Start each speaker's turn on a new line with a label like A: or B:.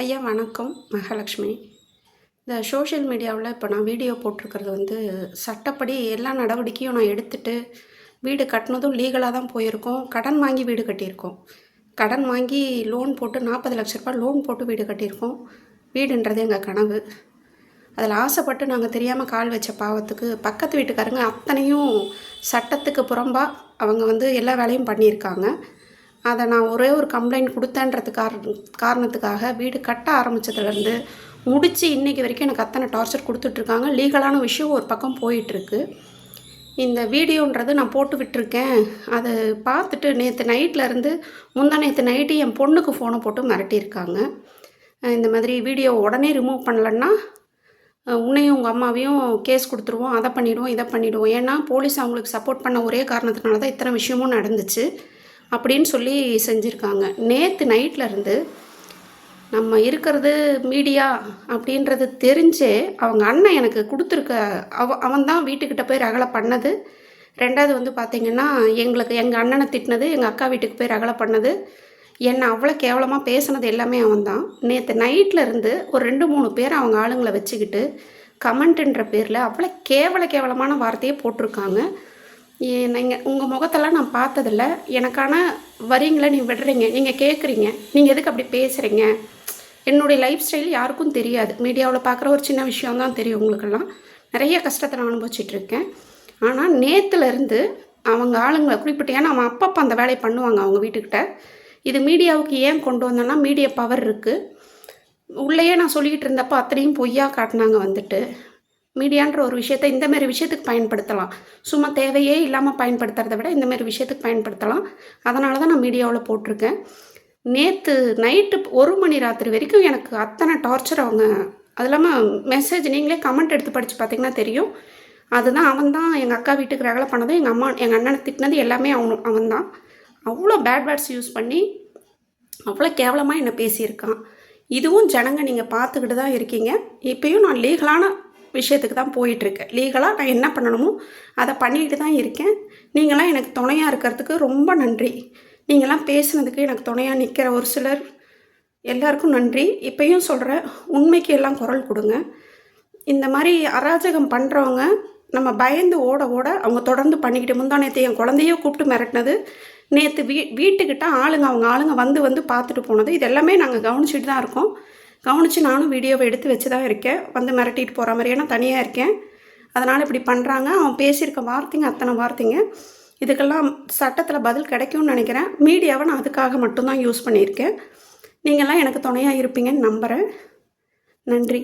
A: ஐயா வணக்கம். மகாலட்சுமி. இந்த சோஷியல் மீடியாவில் இப்போ நான் வீடியோ போட்டிருக்கிறது சட்டப்படி எல்லா நடவடிக்கையும் நான் எடுத்துட்டு வீடு கட்டினதும் லீகலாக தான் போயிருக்கோம். கடன் வாங்கி வீடு கட்டியிருக்கோம். கடன் வாங்கி லோன் போட்டு 40,00,000 லோன் போட்டு வீடு கட்டியிருக்கோம். வீடுன்றது எங்கள் கனவு. அதில் ஆசைப்பட்டு நாங்கள் தெரியாமல் கால் வச்ச பாவத்துக்கு பக்கத்து வீட்டுக்காரங்க அத்தனையும் சட்டத்துக்கு புறம்பாக அவங்க எல்லா வேலையும் பண்ணியிருக்காங்க. அதை நான் ஒரே ஒரு கம்ப்ளைண்ட் கொடுத்தேன்றது காரணத்துக்காக வீடு கட்ட ஆரம்பித்ததுலேருந்து முடித்து இன்றைக்கி வரைக்கும் எனக்கு அத்தனை டார்ச்சர் கொடுத்துட்ருக்காங்க. லீகலான விஷயம் ஒரு பக்கம் போயிட்டுருக்கு. இந்த வீடியோன்றது நான் போட்டு விட்டுருக்கேன். அதை பார்த்துட்டு நேற்று நைட்லேருந்து நேற்று நைட்டு என் பொண்ணுக்கு ஃபோனை போட்டு மிரட்டியிருக்காங்க. இந்த மாதிரி வீடியோ உடனே ரிமூவ் பண்ணலன்னா உன்னையும் உங்கள் அம்மாவையும் கேஸ் கொடுத்துருவோம், அதை பண்ணிவிடுவோம், இதை பண்ணிவிடுவோம். ஏன்னா போலீஸ் அவங்களுக்கு சப்போர்ட் பண்ண ஒரே காரணத்தினால தான் இத்தனை விஷயமும் நடந்துச்சு அப்படின்னு சொல்லி செஞ்சுருக்காங்க. நேற்று நைட்லேருந்து நம்ம இருக்கிறது மீடியா அப்படின்றது தெரிஞ்சே அவங்க அண்ணன் எனக்கு கொடுத்துருக்க அவன் தான் வீட்டுக்கிட்ட போய் ரகலை பண்ணது. ரெண்டாவது பார்த்திங்கன்னா எங்கள் அண்ணனை திட்டினது, எங்கள் அக்கா வீட்டுக்கு போய் ரகலை பண்ணது, என்னை அவ்வளோ கேவலமாக பேசினது எல்லாமே அவன் தான். நேற்று நைட்லேருந்து ஒரு 2-3 பேர் அவங்க ஆளுங்களை வச்சுக்கிட்டு கமெண்ட்டுன்ற பேரில் அவ்வளோ கேவலமான வார்த்தையை போட்டிருக்காங்க. நீங்கள் உங்கள் முகத்தெல்லாம் நான் பார்த்ததில்ல. எனக்கான வரீங்களா நீ விடுறீங்க, நீங்கள் கேட்குறீங்க, நீங்கள் எதுக்கு அப்படி பேசுகிறீங்க? என்னுடைய லைஃப் ஸ்டைல் யாருக்கும் தெரியாது. மீடியாவில் பார்க்குற ஒரு சின்ன விஷயம்தான் தெரியும் உங்களுக்கெல்லாம். நிறைய கஷ்டத்தை நான் அனுபவிச்சிட்ருக்கேன். ஆனால் நேற்றுலேருந்து அவங்க ஆளுங்களை குறிப்பிட்டு, ஏன்னா அவன் அப்பப்போ அந்த வேலையை பண்ணுவாங்க அவங்க வீட்டுக்கிட்ட. இது மீடியாவுக்கு ஏன் கொண்டு வந்தோன்னா மீடியா பவர் இருக்குது. உள்ளேயே நான் சொல்லிக்கிட்டு இருந்தப்போ அத்தனையும் பொய்யா காட்டினாங்க. மீடியான்ற ஒரு விஷயத்தை இந்தமாரி விஷயத்துக்கு பயன்படுத்தலாம். சும்மா தேவையே இல்லாமல் பயன்படுத்துறதை விட இந்தமாரி விஷயத்துக்கு பயன்படுத்தலாம். அதனால தான் நான் மீடியாவில் போட்டிருக்கேன். நேற்று நைட்டு 1 மணி ராத்திரி வரைக்கும் எனக்கு அத்தனை டார்ச்சர் அவங்க. அது இல்லாமல் மெசேஜ் நீங்களே கமெண்ட் எடுத்து படித்து பார்த்தீங்கன்னா தெரியும். அதுதான் அவன் தான் எங்கள் அக்கா வீட்டுக்கு ரகலை பண்ணதும், எங்கள் அண்ணனை திட்டினது எல்லாமே அவன் தான். அவ்வளோ பேட் வேர்ட்ஸ் யூஸ் பண்ணி அவ்வளோ கேவலமாக என்னை பேசியிருக்கான். இதுவும் ஜனங்க நீங்கள் பார்த்துக்கிட்டு தான் இருக்கீங்க. இப்போயும் நான் லீகலான விஷயத்துக்கு தான் போயிட்டுருக்கேன். லீகலாக நான் என்ன பண்ணணுமோ அதை பண்ணிட்டு தான் இருக்கேன். நீங்களாம் எனக்கு துணையாக இருக்கிறதுக்கு ரொம்ப நன்றி. நீங்களாம் பேசுனதுக்கு எனக்கு துணையாக நிற்கிற ஒரு சிலர் எல்லாருக்கும் நன்றி. இப்போயும் சொல்கிறேன், உண்மைக்கு எல்லாம் குரல் கொடுங்க. இந்த மாதிரி அராஜகம் பண்ணுறவங்க நம்ம பயந்து ஓட அவங்க தொடர்ந்து பண்ணிக்கிட்டு நேற்று என் குழந்தையோ கூப்பிட்டு மிரட்டினது, நேற்று வீட்டுக்கிட்ட அவங்க ஆளுங்க வந்து பார்த்துட்டு போனது, இது எல்லாமே நாங்கள் கவனிச்சிட்டு தான் இருக்கோம். கவனித்து நானும் வீடியோவை எடுத்து வச்சு தான் இருக்கேன். மிரட்டிட்டு போகிற மாதிரி, ஏன்னா தனியாக இருக்கேன். அதனால் இப்படி பண்ணுறாங்க. அவன் பேசியிருக்க வார்த்தைங்க அத்தனை வார்த்தைங்க. இதுக்கெல்லாம் சட்டத்தில் பதில் கிடைக்கும்னு நினைக்கிறேன். மீடியாவை நான் அதுக்காக மட்டும்தான் யூஸ் பண்ணியிருக்கேன். நீங்கள்லாம் எனக்கு துணையாக இருப்பீங்கன்னு நம்புகிறேன். நன்றி.